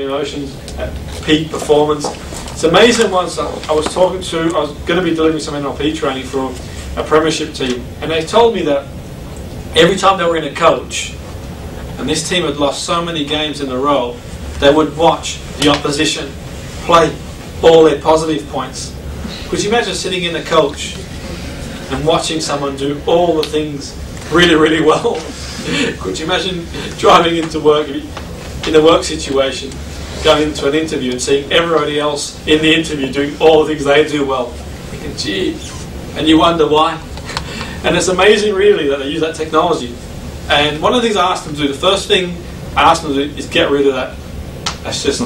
emotions at peak performance. It's amazing. Once I was going to be delivering some NLP training for a premiership team, and they told me that every time they were in a coach, and this team had lost so many games in a row, they would watch the opposition play all their positive points. Could you imagine sitting in a coach and watching someone do all the things really, really well? Could you imagine driving into work in a work situation, going into an interview and seeing everybody else in the interview doing all the things they do well? Thinking, gee, and you wonder why. And it's amazing really that they use that technology. And one of the things I asked them to do, the first thing I asked them to do is get rid of that. That's just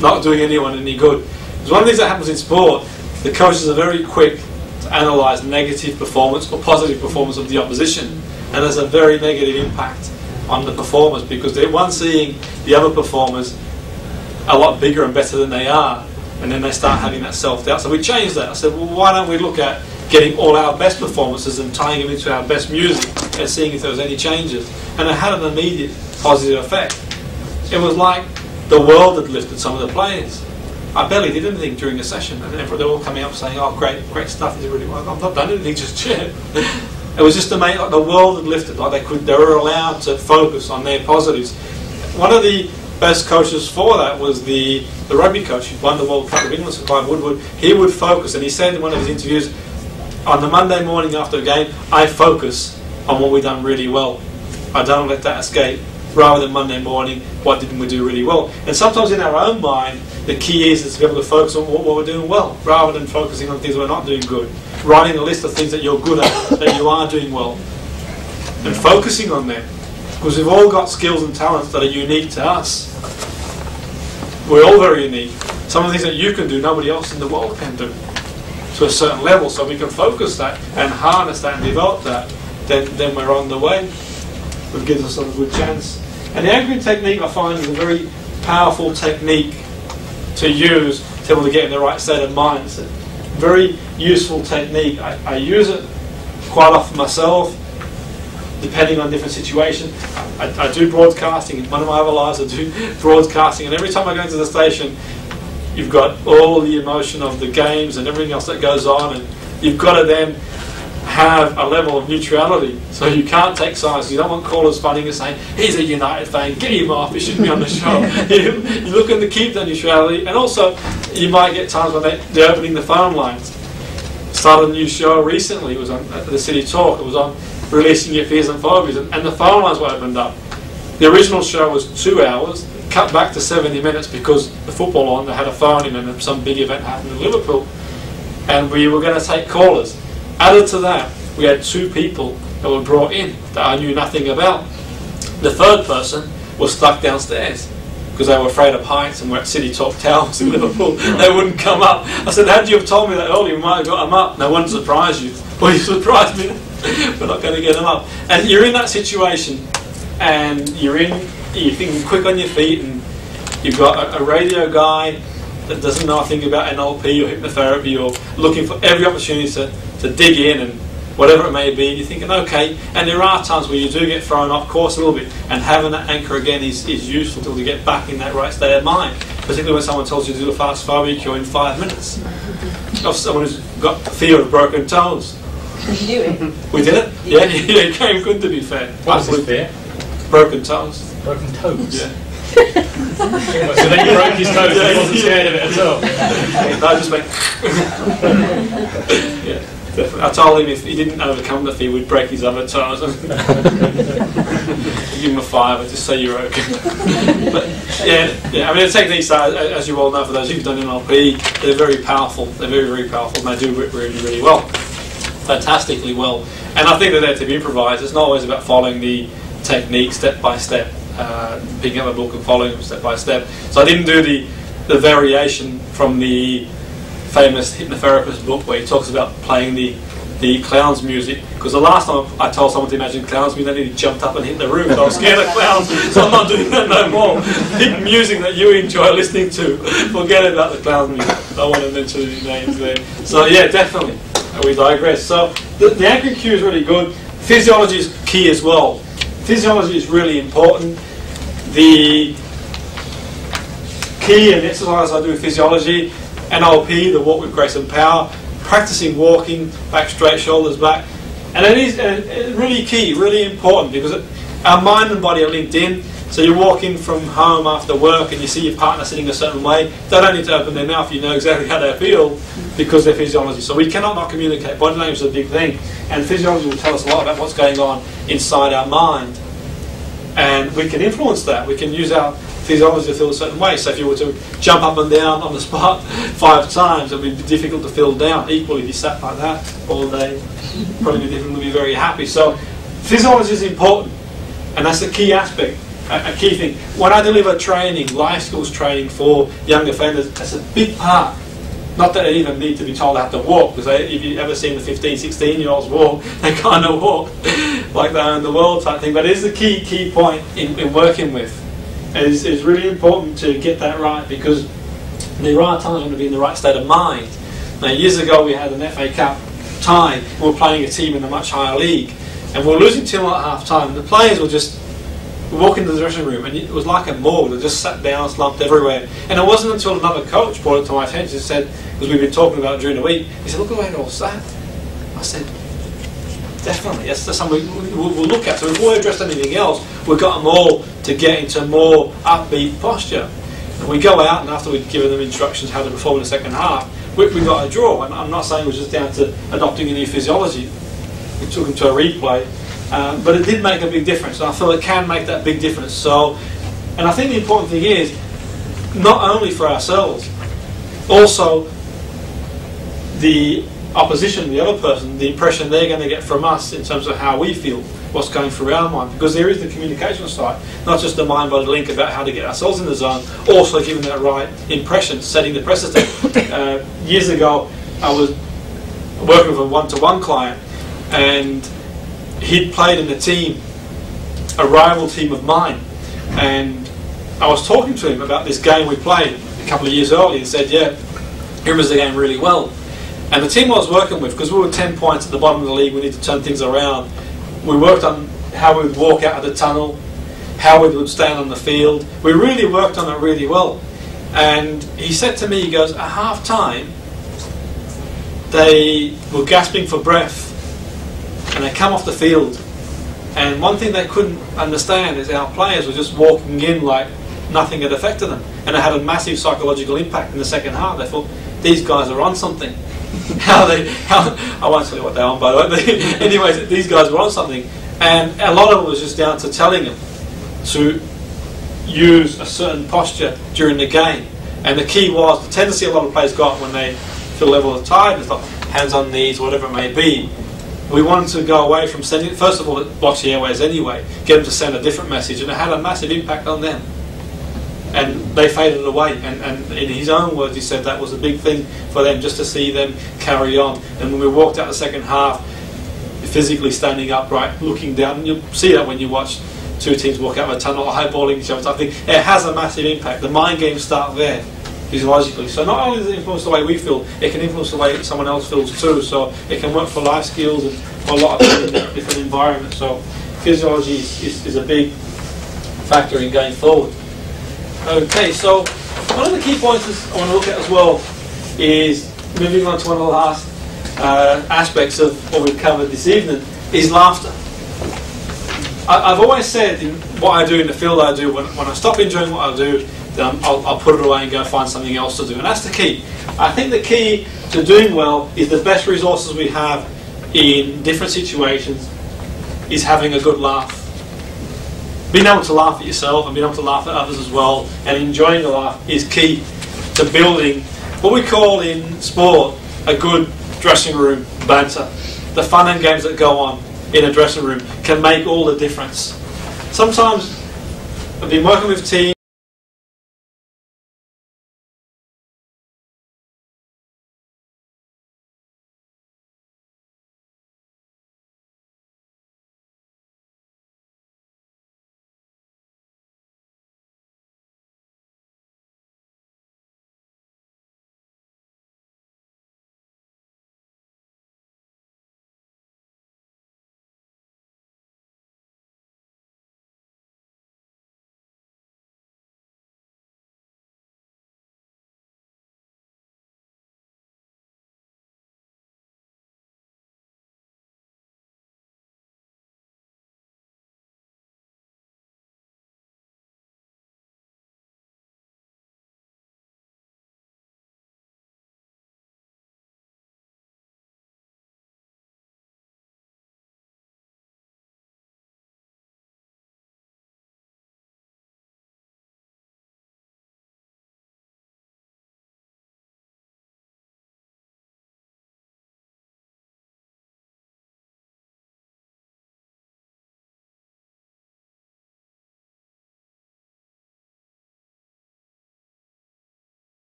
not doing anyone any good. Because one of the things that happens in sport, the coaches are very quick to analyse negative performance or positive performance of the opposition. And there's a very negative impact on the performers because they're one seeing the other performers a lot bigger and better than they are, and then they start having that self-doubt. So we changed that. I said, well, why don't we look at getting all our best performances and tying them into our best music and seeing if there was any changes. And it had an immediate positive effect. It was like the world had lifted some of the players. I barely did anything during a session, and they're all coming up saying, oh, great stuff, you did really well. I've not done anything just yet. It was just amazing, like the world had lifted, like they were allowed to focus on their positives. One of the best coaches for that was the rugby coach who won the World Cup of England, Sir Clive Woodward. He would focus, and he said in one of his interviews, on the Monday morning after a game, I focus on what we've done really well. I don't let that escape. Rather than Monday morning, what didn't we do really well? And sometimes in our own mind, the key is to be able to focus on what we're doing well, rather than focusing on things we're not doing good. Writing a list of things that you're good at, that you are doing well, and focusing on them. Because we've all got skills and talents that are unique to us. We're all very unique. Some of the things that you can do, nobody else in the world can do to a certain level. So we can focus that and harness that and develop that. Then we're on the way. It gives us a good chance. And the anchoring technique, I find, is a very powerful technique to use to be able to get in the right state of mind. It's a very useful technique. I use it quite often myself, depending on different situations. I do broadcasting. In one of my other lives, I do broadcasting. And every time I go into the station, you've got all the emotion of the games and everything else that goes on. And you've got to then have a level of neutrality. So you can't take sides. You don't want callers phoning and saying, he's a United fan, get him off, he shouldn't be on the show. You're looking to keep that neutrality. And also, you might get times when they're opening the phone lines. Started a new show recently. It was on the City Talk. It was on releasing your fears and phobias, and the phone lines were opened up. The original show was 2 hours, cut back to 70 minutes because the football on, they had a phone in and some big event happened in Liverpool, and we were going to take callers. Added to that, we had 2 people that were brought in that I knew nothing about. The third person was stuck downstairs because they were afraid of heights and we're at City Talk Towers in Liverpool. They wouldn't come up. I said, had you have told me that earlier, we might have got them up. No one surprised you. Well, you surprised me. We're not going to get them up. And you're in that situation, and you're thinking quick on your feet, and you've got a radio guy that doesn't know a thing about NLP or hypnotherapy, or looking for every opportunity to dig in and whatever it may be. You're thinking, okay. And there are times where you do get thrown off course a little bit, and having that anchor again is useful to get back in that right state of mind. Particularly when someone tells you to do a fast barbecue in 5 minutes. Of someone who's got fear of broken toes. Did you do it? We did it? Yeah, it came good, to be fair. What was his fear? Broken toes. Broken toes? Yeah. So then you broke his toes and he wasn't scared of it at all? No, I just went... Yeah, definitely. I told him if he didn't overcome the fear, we'd break his other toes. Give him a 5, just say you're okay. But yeah, I mean the techniques are, as you all know, for those who've done NLP, they're very powerful. They're very, very powerful, and they do it really, really well. Fantastically well. And I think they're there to be improvised. It's not always about following the technique step by step, picking up a book and following them step by step. So I didn't do the variation from the famous hypnotherapist book where he talks about playing the clown's music, because the last time I told someone to imagine clown's music, then he jumped up and hit the room, so I was scared of clowns, so I'm not doing that no more. Pick music that you enjoy listening to. Forget about the clown's music. I don't want to mention any names there. So yeah, definitely. We digress. So the anchoring cue is really good. Physiology is key as well. Physiology is really important. key and exercise I do with physiology, NLP, the walk with grace and power, practicing walking, back straight, shoulders back. And it is really key, really important, because our mind and body are linked in. So you walk in from home after work and you see your partner sitting a certain way, they don't need to open their mouth, you know exactly how they feel because they're physiology. So we cannot not communicate. Body language is a big thing. And physiology will tell us a lot about what's going on inside our mind. And we can influence that. We can use our physiology to feel a certain way. So if you were to jump up and down on the spot 5 times, it would be difficult to feel down. Equally, if you sat like that all day, probably be difficult to be very happy. So physiology is important, and that's the key aspect, a key thing. When I deliver training, life skills training for young offenders, that's a big part. Not that they even need to be told how to walk, because if you've ever seen the 15, 16-year-olds walk, they kind of walk like they own the world type thing. But it is the key point in working with. It's really important to get that right, because there are times when to be in the right state of mind. Now, years ago we had an FA Cup tie. We were playing a team in a much higher league, and we were losing 2-0 at half time. The players were just walking into the dressing room, and it was like a morgue. They just sat down, slumped everywhere. And it wasn't until another coach brought it to my attention and said, because we've been talking about it during the week, he said, "Look at the way they're all sat." I said, definitely, that's something we'll look at. So before we address anything else, we've got them all to get into more upbeat posture. And we go out, and after we've given them instructions how to perform in the second half, we got a draw. And I'm not saying it was just down to adopting a new physiology. We took them to a replay. But it did make a big difference. And I feel it can make that big difference. So, and I think the important thing is, not only for ourselves, also the opposition, the other person, the impression they're going to get from us in terms of how we feel, what's going through our mind. Because there is the communication side, not just the mind-body link about how to get ourselves in the zone, also giving that right impression, setting the precedent. Years ago, I was working with a one-to-one client, and he'd played in a team, a rival team of mine, and I was talking to him about this game we played a couple of years earlier, and said, yeah, he remembers the game really well. And the team I was working with, because we were 10 points at the bottom of the league, we need to turn things around. We worked on how we would walk out of the tunnel, how we would stand on the field. We really worked on it really well. And he said to me, he goes, at half time, they were gasping for breath, and they come off the field. And one thing they couldn't understand is our players were just walking in like nothing had affected them. And it had a massive psychological impact in the second half. They thought, these guys are on something. I won't tell you what they're on, by the way. But anyways, these guys were on something. And a lot of it was just down to telling them to use a certain posture during the game. And the key was, the tendency a lot of players got when they feel a level of tiredness, like hands on knees, whatever it may be, we wanted to go away from sending, first of all, it blocks the airways anyway, get them to send a different message, and it had a massive impact on them. And they faded away, and in his own words, he said that was a big thing for them, just to see them carry on. And when we walked out the second half, physically standing upright, looking down, and you'll see that when you watch two teams walk out of a tunnel, eyeballing each other, I think it has a massive impact. The mind games start there, physiologically. So not only does it influence the way we feel, it can influence the way someone else feels too. So it can work for life skills and for a lot of different environments. So physiology is a big factor in going forward. Okay, so one of the key points I want to look at as well is, moving on to one of the last aspects of what we've covered this evening, is laughter. I've always said in what I do in the field I do, when I stop enjoying what I do, then I'll put it away and go find something else to do. And that's the key. I think the key to doing well is the best resources we have in different situations is having a good laugh. Being able to laugh at yourself and being able to laugh at others as well, and enjoying the laugh, is key to building what we call in sport a good dressing room banter. The fun and games that go on in a dressing room can make all the difference. Sometimes I've been working with teams